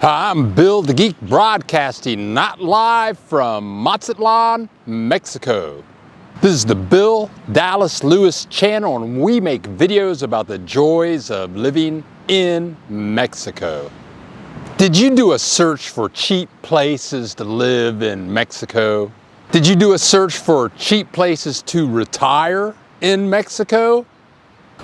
I'm Bill the Geek, broadcasting not live from Mazatlan, Mexico. This is the Bill Dallas Lewis channel, and we make videos about the joys of living in Mexico. Did you do a search for cheap places to live in Mexico? Did you do a search for cheap places to retire in Mexico?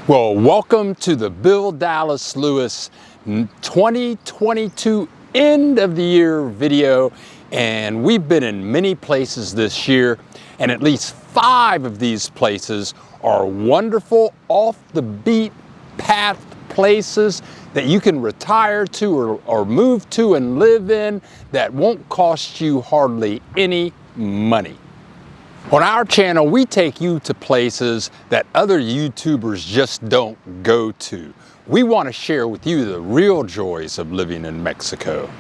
Well, welcome to the Bill Dallas Lewis 2022 end of the year video, and we've been in many places this year, and at least 5 of these places are wonderful off the beat path places that you can retire to or move to and live in that won't cost you hardly any money. On our channel, we take you to places that other YouTubers just don't go to. We want to share with you the real joys of living in Mexico.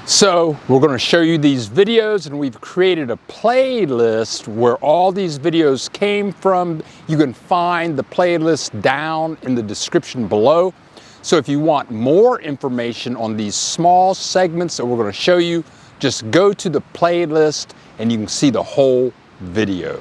So we're going to show you these videos, and we've created a playlist where all these videos came from. You can find the playlist down in the description below. So if you want more information on these small segments that we're going to show you, just go to the playlist and you can see the whole video.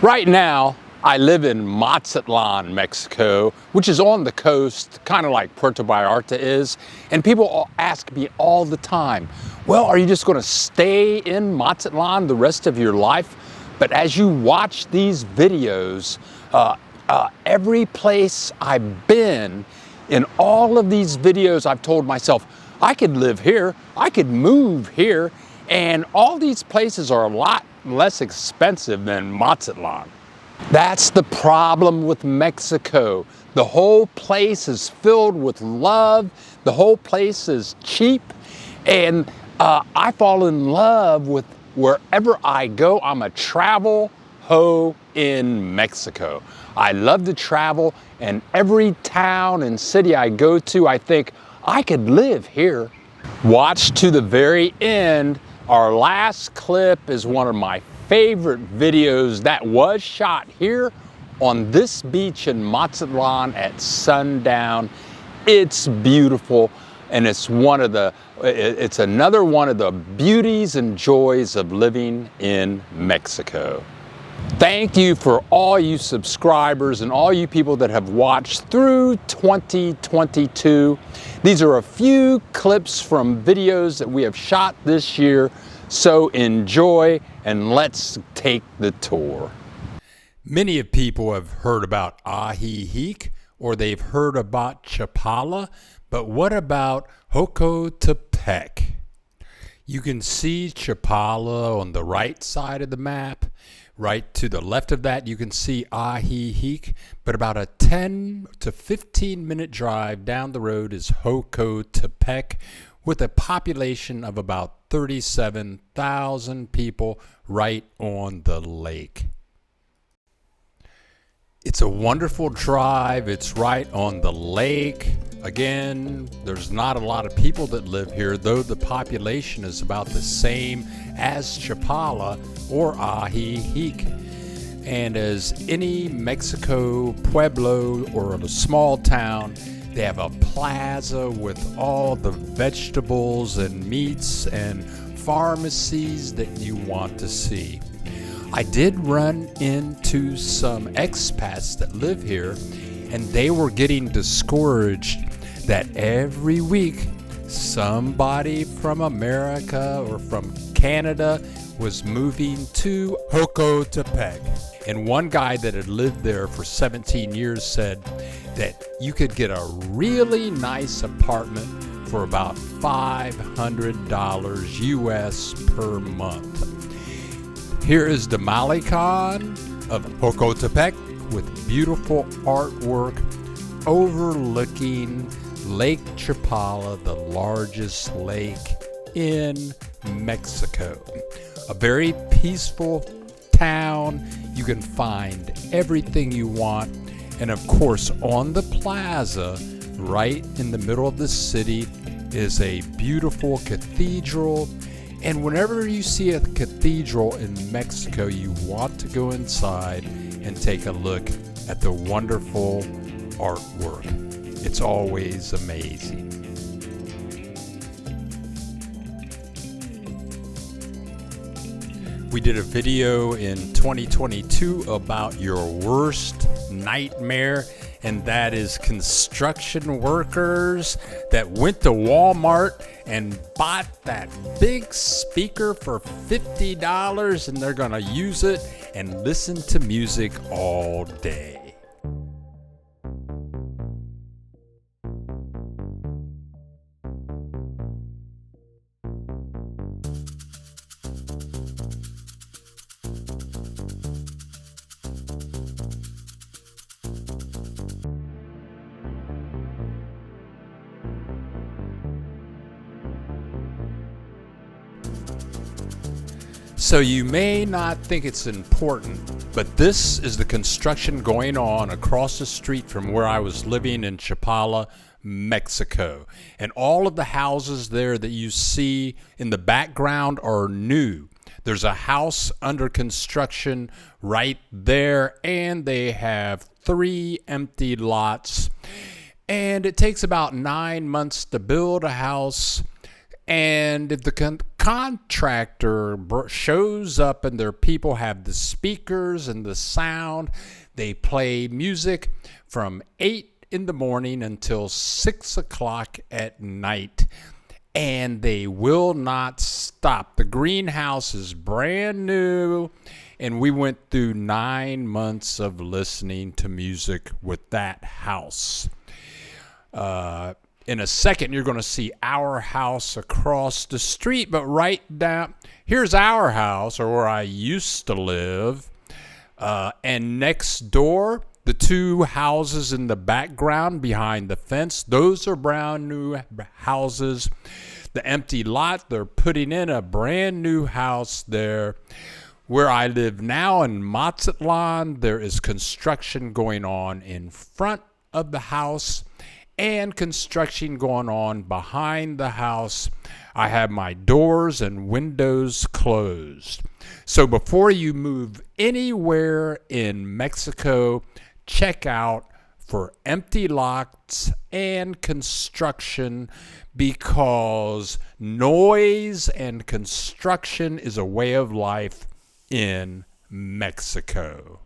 Right now, I live in Mazatlan, Mexico, which is on the coast, kind of like Puerto Vallarta is. And people ask me all the time, well, are you just going to stay in Mazatlan the rest of your life? But as you watch these videos, every place I've been, in all of these videos, I've told myself, I could live here, I could move here, and all these places are a lot less expensive than Mazatlan. That's the problem with Mexico. The whole place is filled with love. The whole place is cheap. And I fall in love with wherever I go. I'm a travel ho in Mexico. I love to travel, and every town and city I go to, I think, I could live here. Watch to the very end. Our last clip is one of my favorite videos that was shot here on this beach in Mazatlan at sundown. It's beautiful, and it's another one of the beauties and joys of living in Mexico. Thank you for all you subscribers and all you people that have watched through 2022. These are a few clips from videos that we have shot this year. So enjoy, and let's take the tour. Many people have heard about Ajijic, or they've heard about Chapala, but what about Jocotepec? You can see Chapala on the right side of the map. Right to the left of that, you can see Ajijic, but about a 10 to 15 minute drive down the road is Jocotepec, with a population of about 37,000 people right on the lake. It's a wonderful drive. It's right on the lake. Again, there's not a lot of people that live here, though the population is about the same as Chapala or Ajijic. And as any Mexico pueblo or a small town, they have a plaza with all the vegetables and meats and pharmacies that you want to see. I did run into some expats that live here, and they were getting discouraged that every week somebody from America or from Canada was moving to Jocotepec. And one guy that had lived there for 17 years said that you could get a really nice apartment for about $500 US per month. Here is the Malecon of Jocotepec with beautiful artwork overlooking Lake Chapala, the largest lake in Mexico. A very peaceful town. You can find everything you want. And of course, on the plaza, right in the middle of the city, is a beautiful cathedral. And whenever you see a cathedral in Mexico, you want to go inside and take a look at the wonderful artwork. It's always amazing. We did a video in 2022 about your worst nightmare, and that is construction workers that went to Walmart and bought that big speaker for $50 and they're gonna use it and listen to music all day. So you may not think it's important, but this is the construction going on across the street from where I was living in Chapala, Mexico. And all of the houses there that you see in the background are new. There's a house under construction right there, and they have 3 empty lots. And it takes about 9 months to build a house. And if the contractor shows up and their people have the speakers and the sound, they play music from 8 in the morning until 6 o'clock at night. And they will not stop. The greenhouse is brand new. And we went through 9 months of listening to music with that house. In a second, you're going to see our house across the street, but right down, here's our house, or where I used to live, and next door, the 2 houses in the background behind the fence, those are brand new houses. The empty lot, they're putting in a brand new house there. Where I live now in Mazatlan, there is construction going on in front of the house and construction going on behind the house. I have my doors and windows closed. So before you move anywhere in Mexico, check out for empty lots and construction, because noise and construction is a way of life in Mexico.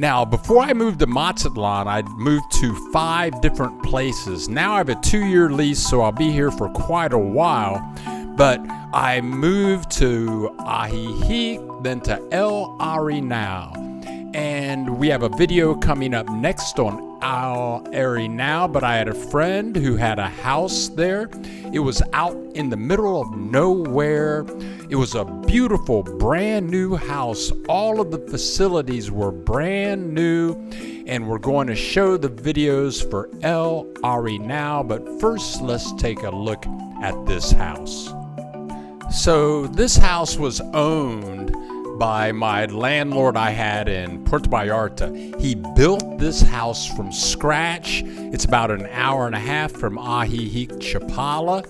Now, before I moved to Mazatlan, I moved to 5 different places. Now I have a 2-year lease, so I'll be here for quite a while. But I moved to Ajijic, then to Arenal. And we have a video coming up next on Arenal, but I had a friend who had a house there. It was out in the middle of nowhere. It was a beautiful, brand new house. All of the facilities were brand new, and we're going to show the videos for Arenal, but first let's take a look at this house. So this house was owned by my landlord I had in Puerto Vallarta. He built this house from scratch. It's about an hour and a half from Ajijic, Chapala.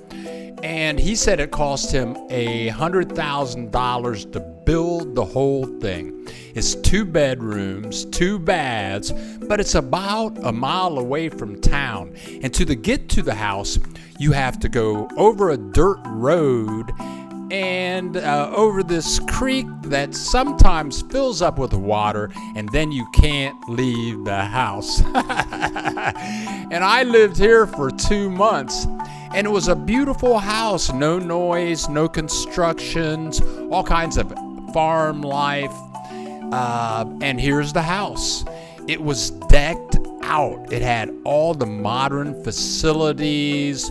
And he said it cost him $100,000 to build the whole thing. It's 2 bedrooms, 2 baths, but it's about a mile away from town. And to get to the house, you have to go over a dirt road and over this creek that sometimes fills up with water, and then you can't leave the house. And I lived here for 2 months, and it was a beautiful house. No noise, no constructions, all kinds of farm life. And here's the house. It was decked out. It had all the modern facilities,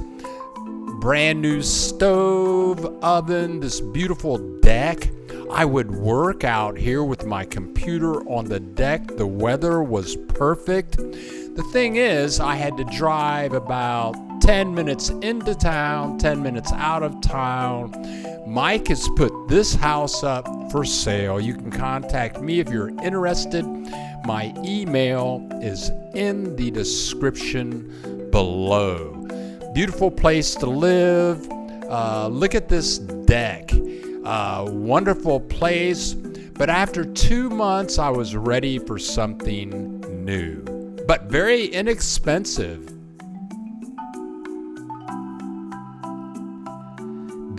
brand new stove, oven, this beautiful deck. I would work out here with my computer on the deck. The weather was perfect. The thing is, I had to drive about 10 minutes into town, 10 minutes out of town. Mike has put this house up for sale. You can contact me if you're interested. My email is in the description below. Beautiful place to live. Look at this deck. Wonderful place. But after 2 months, I was ready for something new, but very inexpensive.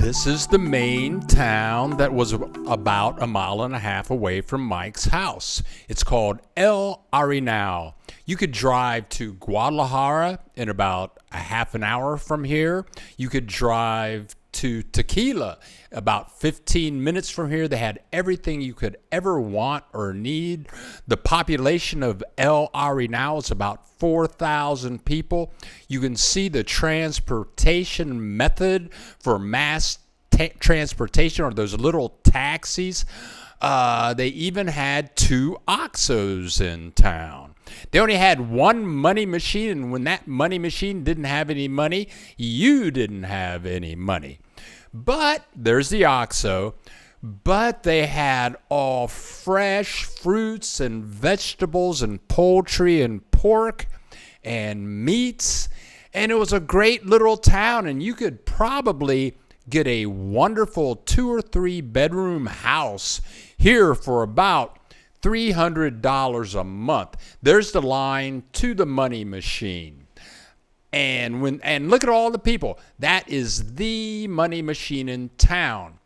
This is the main town that was about 1.5 miles away from Mike's house. It's called El Arenal. You could drive to Guadalajara in about a half an hour from here. You could drive to Tequila about 15 minutes from here. They had everything you could ever want or need. The population of El Arenal is about 4,000 people. You can see the transportation method for mass transportation, or those little taxis. They even had 2 Oxos in town. They only had one money machine, and when that money machine didn't have any money, you didn't have any money. But there's the OXO. But they had all fresh fruits and vegetables and poultry and pork and meats. And it was a great little town, and you could probably get a wonderful 2 or 3 bedroom house here for about $300 a month. There's the line to the money machine. And look at all the people. That is the money machine in town.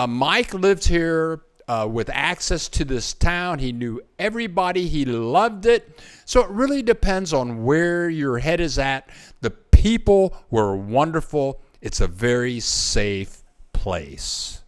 Mike lived here with access to this town. He knew everybody. He loved it. So it really depends on where your head is at. The people were wonderful. It's a very safe place.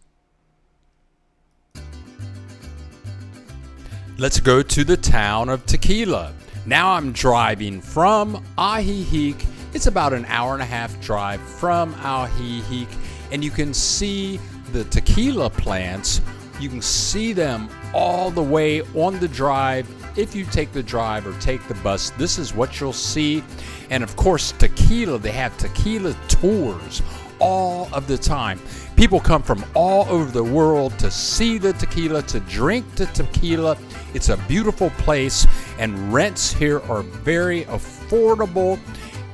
Let's go to the town of Tequila. Now I'm driving from Ajijic. It's about an 1.5 hour drive from Ajijic, and you can see the tequila plants. You can see them all the way on the drive. If you take the drive or take the bus, this is what you'll see. And of course, tequila, they have tequila tours all of the time. People come from all over the world to see the tequila, to drink the tequila. It's a beautiful place, and rents here are very affordable.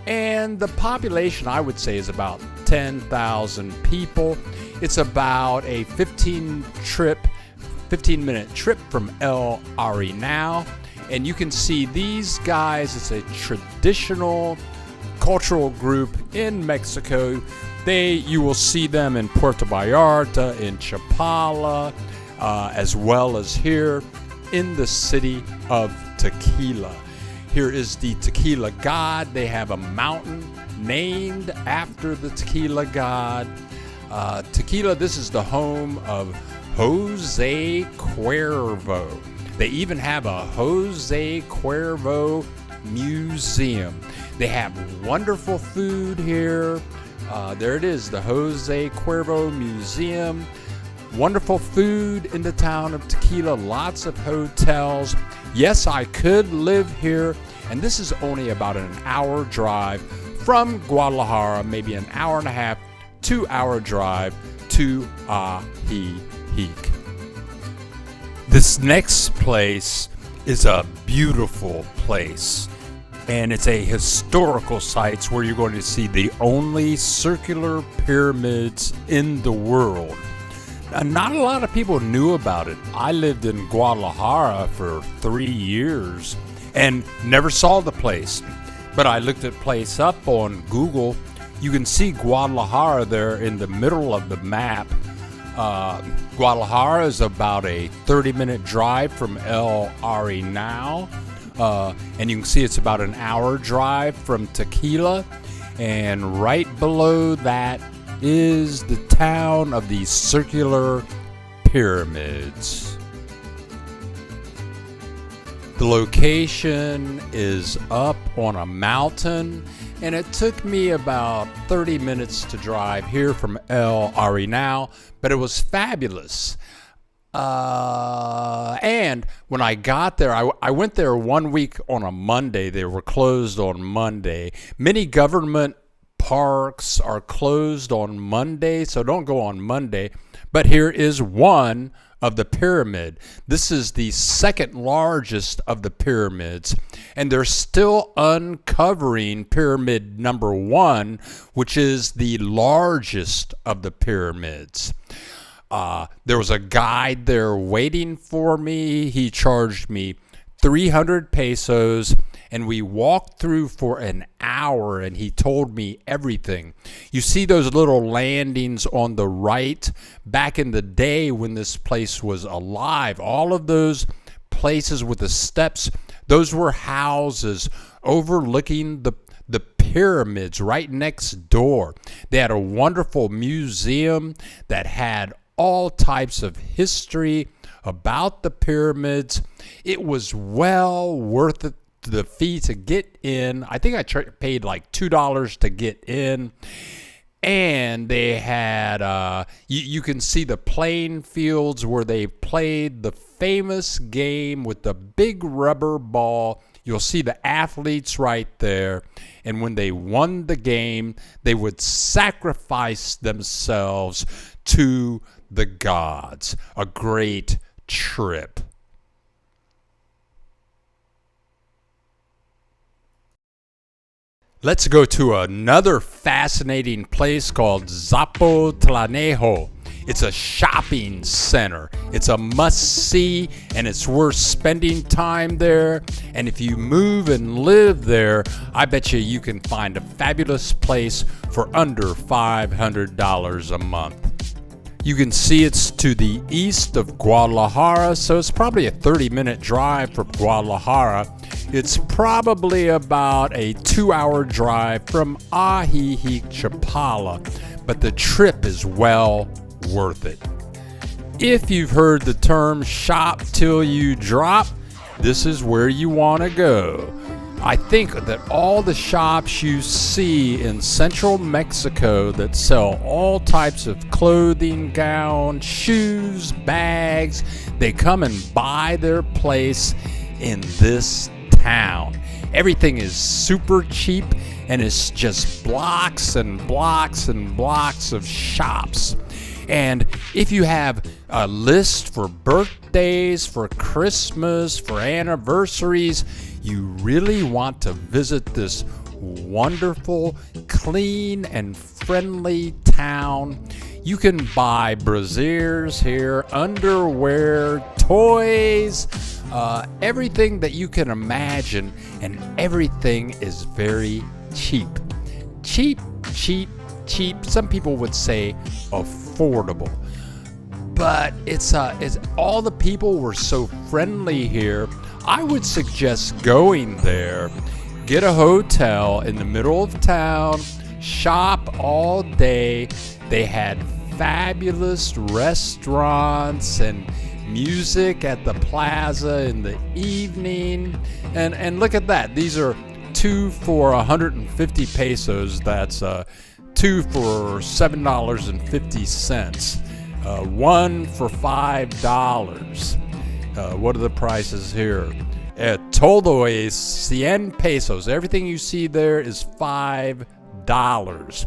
And the population, I would say, is about 10,000 people. It's about a 15-minute trip from El Arenal. And you can see these guys. It's a traditional cultural group in Mexico. You will see them in Puerto Vallarta, in Chapala, as well as here in the city of Tequila. Here is the tequila god. They have a mountain named after the tequila god. Tequila, this is the home of Jose Cuervo. They even have a Jose Cuervo museum. They have wonderful food here. There it is, the Jose Cuervo Museum. Wonderful food in the town of Tequila, lots of hotels. Yes, I could live here, and this is only about an hour drive from Guadalajara, maybe an 1.5 hour, 2 hour drive to Ajijic. This next place is a beautiful place, and it's a historical site where you're going to see the only circular pyramids in the world. Not a lot of people knew about it. I lived in Guadalajara for 3 years and never saw the place. But I looked the place up on Google. You can see Guadalajara there in the middle of the map. Guadalajara is about a 30-minute drive from El Arenal. And you can see it's about an hour drive from Tequila. And right below that is the town of the circular pyramids. The location is up on a mountain, and it took me about 30 minutes to drive here from El Arenal, but it was fabulous. And when I got there, I went there 1 week on a Monday. They were closed on Monday. Many government parks are closed on Monday, so don't go on Monday. But here is one of the pyramid. This is the second largest of the pyramids, and they're still uncovering pyramid number 1, which is the largest of the pyramids. There was a guide there waiting for me. He charged me 300 pesos, and we walked through for an hour, and he told me everything. You see those little landings on the right? Back in the day when this place was alive, all of those places with the steps, those were houses overlooking the pyramids right next door. They had a wonderful museum that had all types of history about the pyramids. It was well worth it, the fee to get in. I think I paid like $2 to get in. And they had, you can see the playing fields where they played the famous game with the big rubber ball. You'll see the athletes right there. And when they won the game, they would sacrifice themselves to the gods. A great trip. Let's go to another fascinating place called Zapotlanejo. It's a shopping center. It's a must-see, and it's worth spending time there. And if you move and live there, I bet you can find a fabulous place for under $500 a month. You can see it's to the east of Guadalajara, so it's probably a 30-minute drive from Guadalajara. It's probably about a 2-hour drive from Ajijic, Chapala, but the trip is well worth it. If you've heard the term shop till you drop, this is where you want to go. I think that all the shops you see in central Mexico that sell all types of clothing, gowns, shoes, bags, they come and buy their place in this town. Everything is super cheap, and it's just blocks and blocks and blocks of shops. And if you have a list for birthdays, for Christmas, for anniversaries, you really want to visit this wonderful, clean, and friendly town. You can buy brassieres here, underwear, toys, everything that you can imagine, and everything is very cheap. Cheap, cheap, cheap. Some people would say affordable. But it's all the people were so friendly here. I would suggest going there, get a hotel in the middle of town, shop all day. They had fabulous restaurants and music at the plaza in the evening. And look at that. These are 2 for 150 pesos. That's 2 for $7.50. 1 for $5. What are the prices here? Todo es 100 pesos. Everything you see there is $5.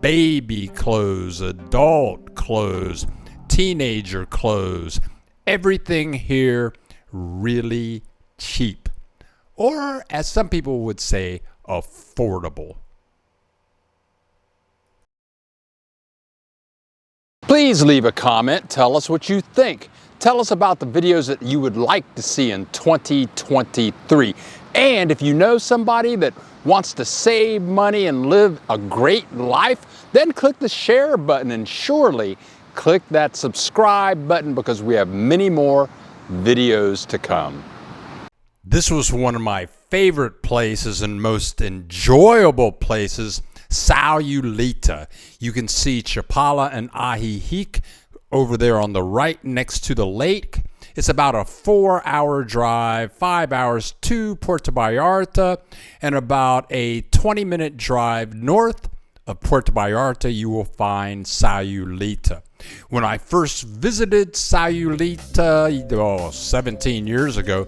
Baby clothes, adult clothes, teenager clothes. Everything here really cheap. Or, as some people would say, affordable. Please leave a comment. Tell us what you think. Tell us about the videos that you would like to see in 2023. And if you know somebody that wants to save money and live a great life, then click the share button and surely click that subscribe button because we have many more videos to come. This was one of my favorite places and most enjoyable places, Sayulita. You can see Chapala and Ajijic over there on the right next to the lake. It's about a 4-hour drive, 5 hours to Puerto Vallarta, and about a 20-minute drive north of Puerto Vallarta, you will find Sayulita. When I first visited Sayulita 17 years ago,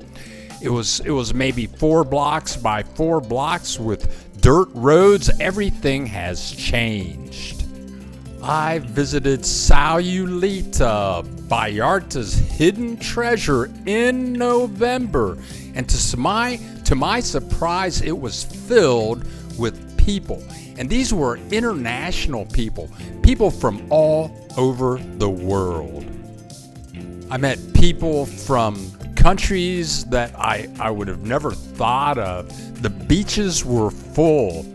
it was maybe 4 blocks by 4 blocks with dirt roads. Everything has changed. I visited Sayulita, Vallarta's hidden treasure, in November, and to my surprise, it was filled with people. And these were international people from all over the world. I met people from countries that I would have never thought of. The beaches were full.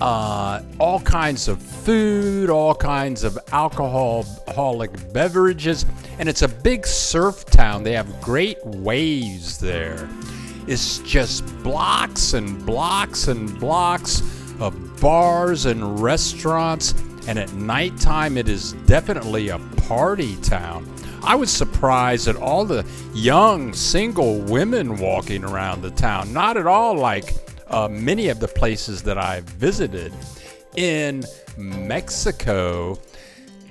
All kinds of food, all kinds of alcoholic beverages, and it's a big surf town. They have great waves there. It's just blocks and blocks and blocks of bars and restaurants, and at nighttime it is definitely a party town. I was surprised at all the young single women walking around the town. Not at all like many of the places that I've visited in Mexico.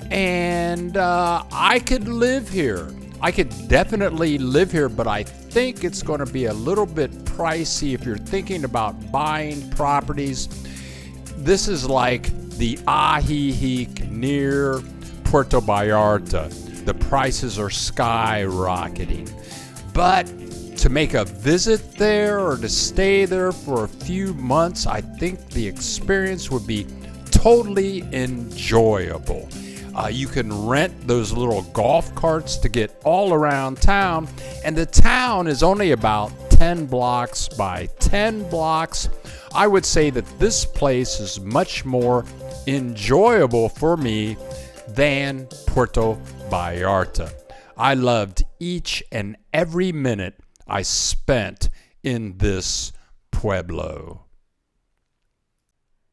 And I could live here. I could definitely live here, but I think it's going to be a little bit pricey if you're thinking about buying properties. This is like the Ajijic near Puerto Vallarta. The prices are skyrocketing. But to make a visit there or to stay there for a few months, I think the experience would be totally enjoyable. You can rent those little golf carts to get all around town, and the town is only about 10 blocks by 10 blocks. I would say that this place is much more enjoyable for me than Puerto Vallarta. I loved each and every minute I spent in this pueblo.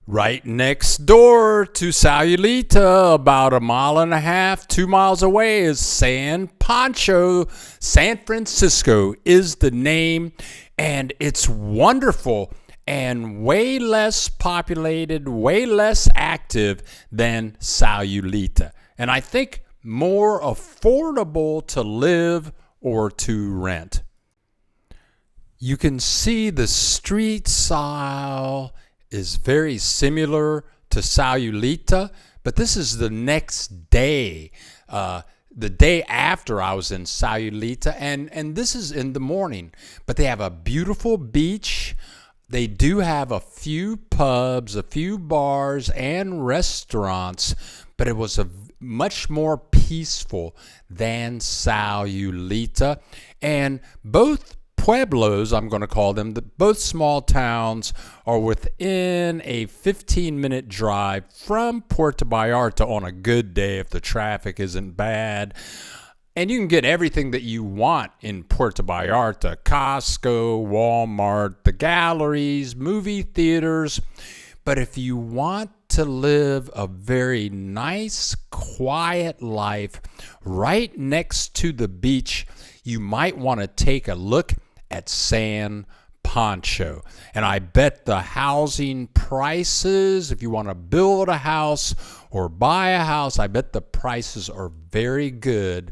Right next door to Sayulita, about 1.5 miles, 2 miles away, is San Pancho. San Francisco is the name, and it's wonderful and way less populated, way less active than Sayulita. And I think more affordable to live or to rent. You can see the street style is very similar to Sayulita, but this is the next day, the day after I was in Sayulita, and this is in the morning. But they have a beautiful beach. They do have a few pubs, a few bars, and restaurants, but it was much more peaceful than Sayulita. And both pueblos, I'm going to call them, both small towns are within a 15-minute drive from Puerto Vallarta on a good day if the traffic isn't bad. And you can get everything that you want in Puerto Vallarta: Costco, Walmart, the galleries, movie theaters. But if you want to live a very nice, quiet life right next to the beach, you might want to take a look at San Pancho. And I bet the housing prices, if you want to build a house or buy a house, I bet the prices are very good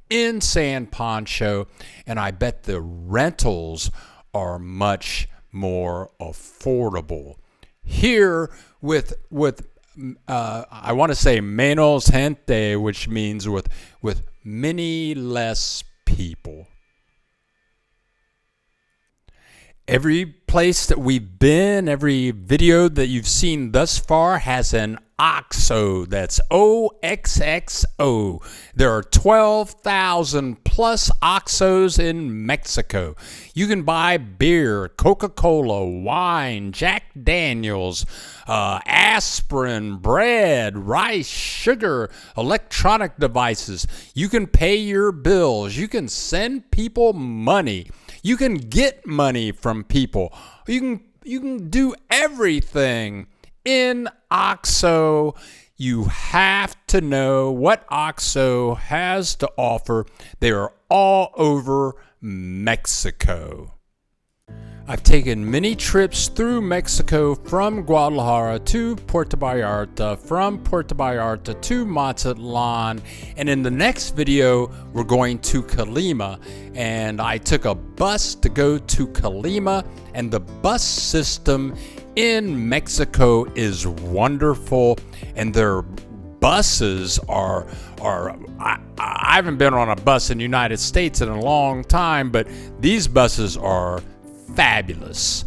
in San Pancho, and I bet the rentals are much more affordable. Here with I want to say menos gente, which means with many less people. Every place that we've been, every video that you've seen thus far has an OXXO. That's OXXO. There are 12,000 plus OXXOs in Mexico. You can buy beer, Coca-Cola, wine, Jack Daniels, aspirin, bread, rice, sugar, electronic devices. You can pay your bills. You can send people money. You can get money from people. You can do everything in OXXO. You have to know what OXXO has to offer. They are all over Mexico. I've taken many trips through Mexico, from Guadalajara to Puerto Vallarta, from Puerto Vallarta to Mazatlan, and in the next video we're going to Colima, and I took a bus to go to Colima, and the bus system in Mexico is wonderful, and their buses are I haven't been on a bus in the United States in a long time, but these buses are fabulous.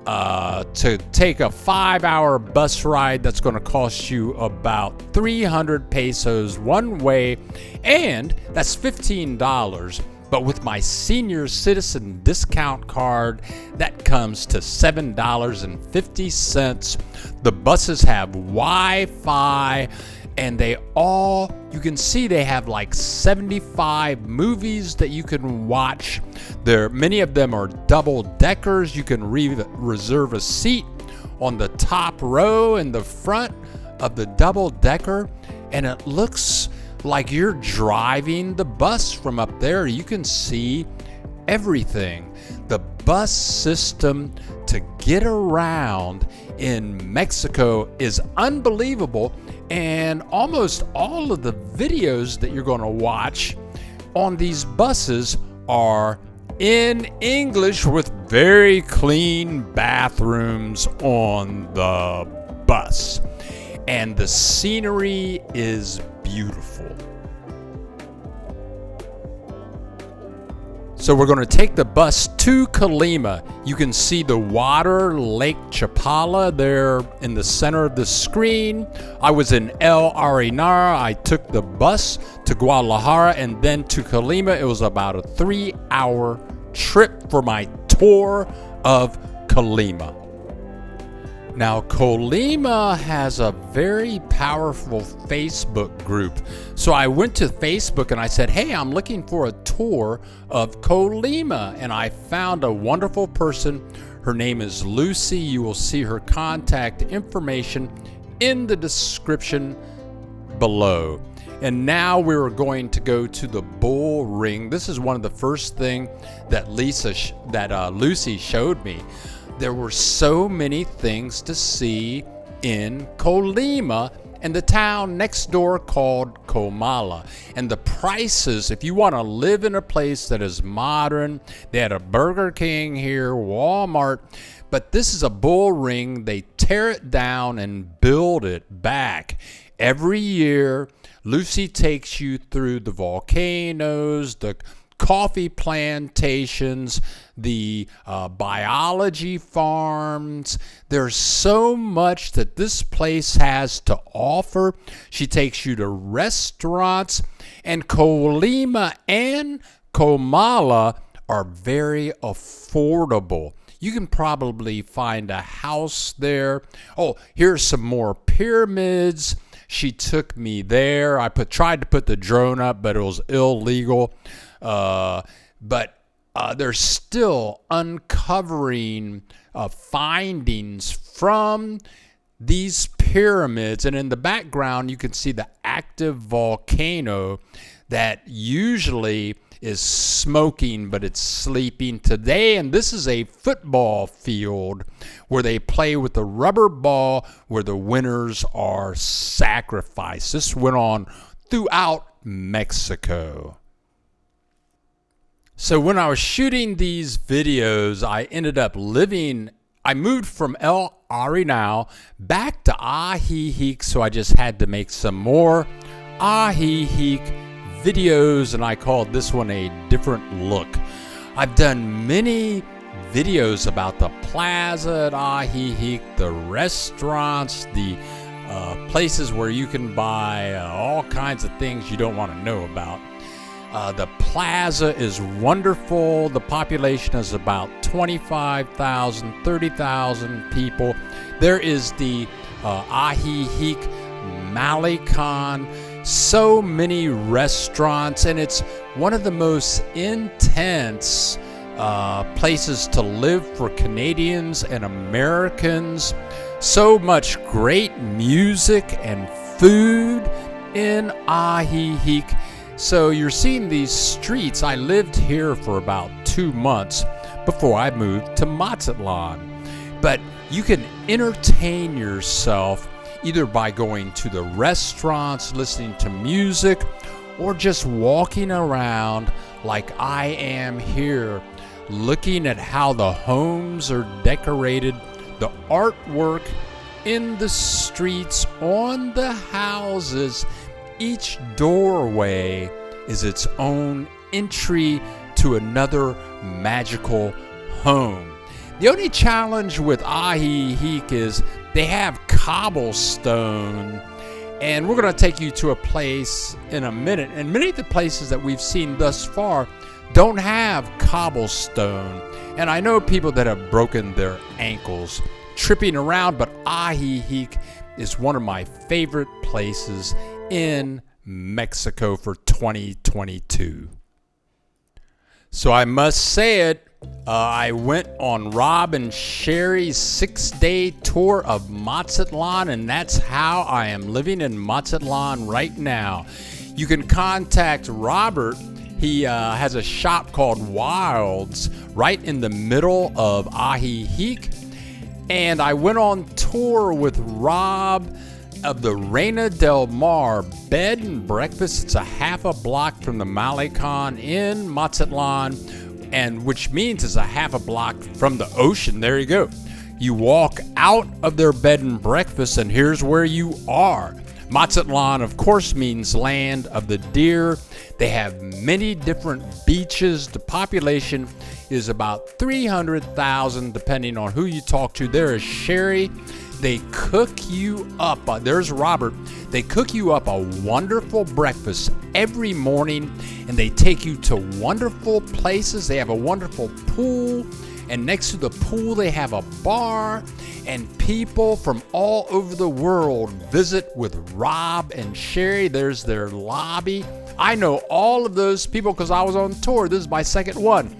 To take a 5-hour bus ride, that's going to cost you about 300 pesos one way, and that's $15 But with my senior citizen discount card, that comes to $7.50. The buses have Wi-Fi, and you can see they have like 75 movies that you can watch. Many of them are double deckers. You can reserve a seat on the top row in the front of the double decker, and it looks like you're driving the bus from up there. You can see everything. The bus system to get around in Mexico is unbelievable, and almost all of the videos that you're going to watch on these buses are in English with very clean bathrooms on the bus. And the scenery is beautiful. So we're going to take the bus to Colima. You can see the water, Lake Chapala, there in the center of the screen. I was in El Arenal. I took the bus to Guadalajara and then to Colima. It was about a 3-hour trip for my tour of Colima. Now, Colima has a very powerful Facebook group. So I went to Facebook and I said, hey, I'm looking for a tour of Colima. And I found a wonderful person. Her name is Lucy. You will see her contact information in the description below. And now we're going to go to the bull ring. This is one of the first things that Lucy showed me. There were so many things to see in Colima and the town next door called Comala. And the prices, if you want to live in a place that is modern, they had a Burger King here, Walmart, but this is a bull ring. They tear it down and build it back. Every year, Lucy takes you through the volcanoes, the coffee plantations, the biology farms. There's so much that this place has to offer. She takes you to restaurants, and Colima and Comala are very affordable. You can probably find a house there. Oh, here's some more pyramids. She took me there. I tried to put the drone up, but it was illegal. But they're still uncovering findings from these pyramids. And in the background, you can see the active volcano that usually is smoking, but it's sleeping today. And this is a football field where they play with the rubber ball, where the winners are sacrificed. This went on throughout Mexico. So when I was shooting these videos, I moved from El Arenal back to Ajijic, so I just had to make some more Ajijic videos, and I called this one A Different Look. I've done many videos about the plaza at Ajijic, the restaurants, the places where you can buy all kinds of things you don't want to know about. The plaza is wonderful. The population is about 25,000, 30,000 people. There is the Ajijic Malecon. So many restaurants, and it's one of the most intense places to live for Canadians and Americans. So much great music and food in Ajijic. So you're seeing these streets. I lived here for about 2 months before I moved to Mazatlan. But you can entertain yourself either by going to the restaurants, listening to music, or just walking around like I am here, looking at how the homes are decorated, the artwork in the streets, on the houses. Each doorway is its own entry to another magical home. The only challenge with Ajijic is they have cobblestone, and we're going to take you to a place in a minute. And many of the places that we've seen thus far don't have cobblestone. And I know people that have broken their ankles tripping around, but Ajijic is one of my favorite places in Mexico for 2022. So I must say it, I went on Rob and Sherry's 6-day tour of Mazatlan, and that's how I am living in Mazatlan right now. You can contact Robert. He has a shop called Wilds right in the middle of Ajijic. And I went on tour with Rob of the Reina del Mar Bed and Breakfast. It's a half a block from the Malecon in Mazatlan, and which means it's a half a block from the ocean. There you go. You walk out of their bed and breakfast, and here's where you are. Mazatlan, of course, means land of the deer. They have many different beaches. The population is about 300,000, depending on who you talk to. There is Sherry. They cook you up. There's Robert. They cook you up a wonderful breakfast every morning, and they take you to wonderful places. They have a wonderful pool, and next to the pool, they have a bar, and people from all over the world visit with Rob and Sherry. There's their lobby. I know all of those people because I was on tour. This is my second one.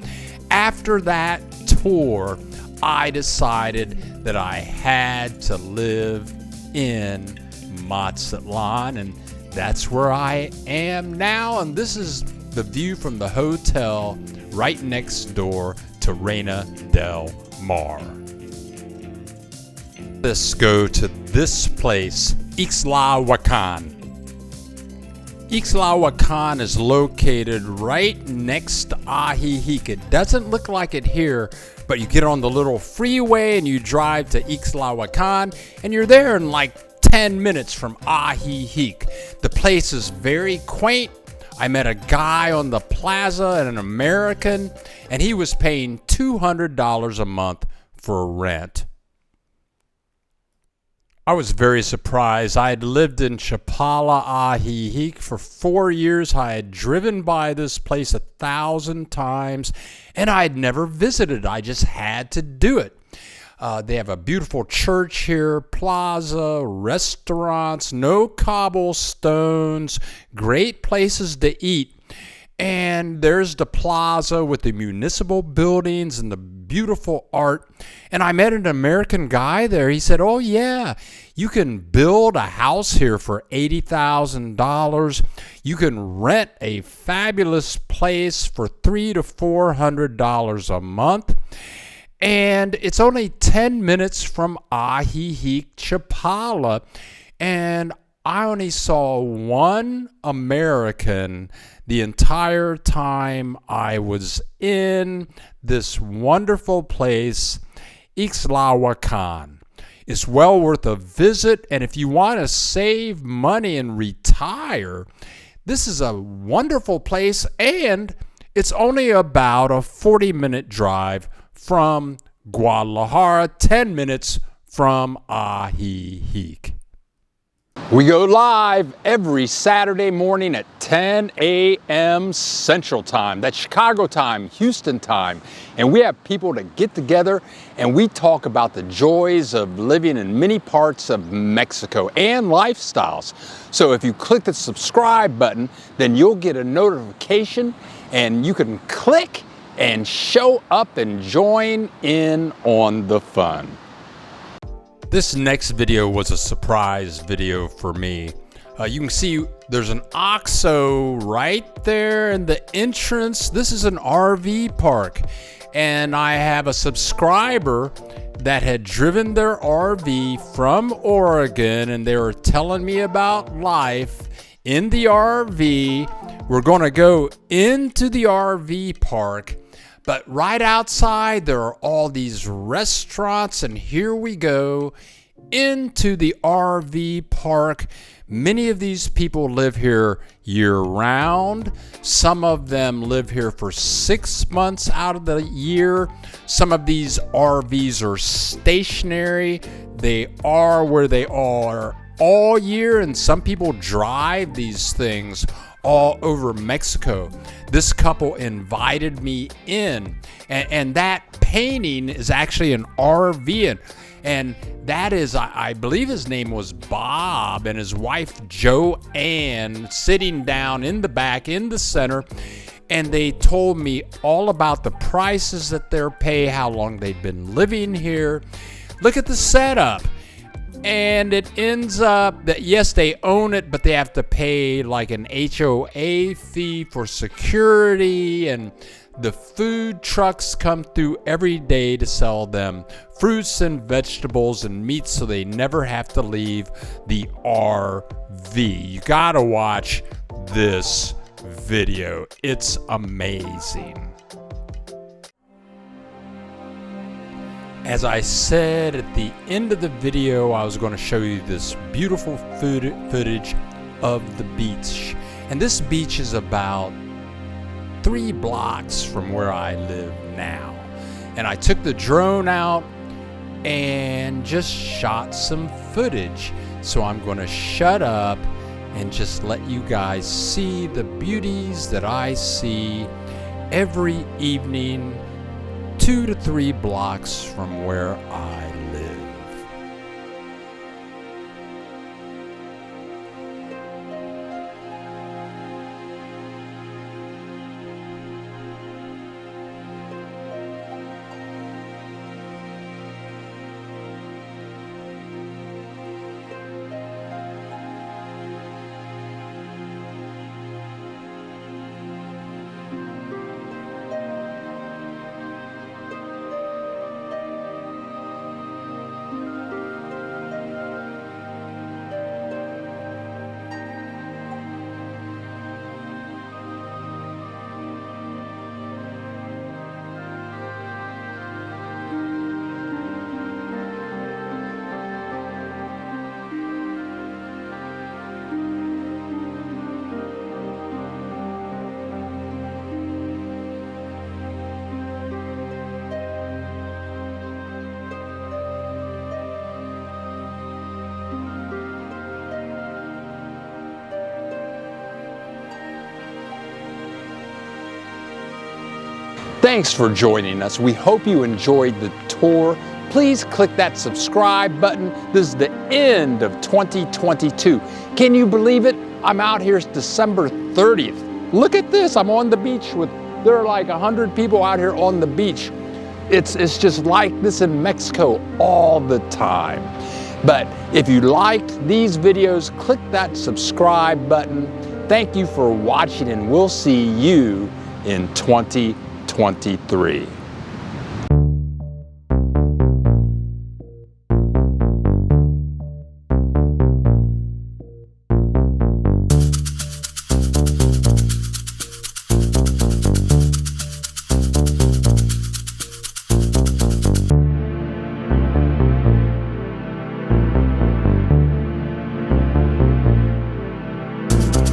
After that tour, I decided that I had to live in Mazatlan, and that's where I am now. And this is the view from the hotel right next door to Reina del Mar. Let's go to this place, Ixtlahuacan. Ixtlahuacan is located right next to Ajijic. It doesn't look like it here, but you get on the little freeway and you drive to Ixtlahuacan, and you're there in like 10 minutes from Ajijic. The place is very quaint. I met a guy on the plaza, an American, and he was paying $200 a month for rent. I was very surprised. I had lived in Chapala, Ajijic for 4 years. I had driven by this place 1,000 times, and I had never visited. I just had to do it. They have a beautiful church here, plaza, restaurants, no cobblestones, great places to eat. And there's the plaza with the municipal buildings and the beautiful art. And I met an American guy there. He said, oh yeah, you can build a house here for $80,000. You can rent a fabulous place for $300 to $400 a month. And it's only 10 minutes from Ajijic, Chapala. And I only saw one American the entire time I was in this wonderful place, Ixtlahuacan. It's well worth a visit, and if you want to save money and retire, this is a wonderful place, and it's only about a 40-minute drive from Guadalajara, 10 minutes from Ajijic. We go live every Saturday morning at 10 a.m. Central Time. That's Chicago time, Houston time. And we have people that get together and we talk about the joys of living in many parts of Mexico and lifestyles. So if you click the subscribe button, then you'll get a notification and you can click and show up and join in on the fun. This next video was a surprise video for me. You can see there's an OXXO right there in the entrance. This is an RV park, and I have a subscriber that had driven their RV from Oregon, and they were telling me about life in the RV. We're going to go into the RV park, but right outside there are all these restaurants, and here we go into the RV park. Many of these people live here year-round. Some of them live here for 6 months out of the year. Some of these RVs are stationary. They are where they are all year, and some people drive these things all over Mexico. This couple invited me in, and that painting is actually an RV, and that is, I believe his name was Bob, and his wife Joanne sitting down in the back in the center. And they told me all about the prices that they're paying, how long they've been living here. Look at the setup. And it ends up that, yes, they own it, but they have to pay like an HOA fee for security. And the food trucks come through every day to sell them fruits and vegetables and meat, so they never have to leave the RV. You gotta watch this video. It's amazing. As I said at the end of the video, I was going to show you this beautiful footage of the beach. And this beach is about 3 blocks from where I live now. And I took the drone out and just shot some footage. So I'm going to shut up and just let you guys see the beauties that I see every evening 2 to 3 blocks from where I live. Thanks for joining us. We hope you enjoyed the tour. Please click that subscribe button. This is the end of 2022. Can you believe it? I'm out here, it's December 30th. Look at this, I'm on the beach there are like 100 people out here on the beach. It's just like this in Mexico all the time. But if you liked these videos, click that subscribe button. Thank you for watching, and we'll see you in 2023.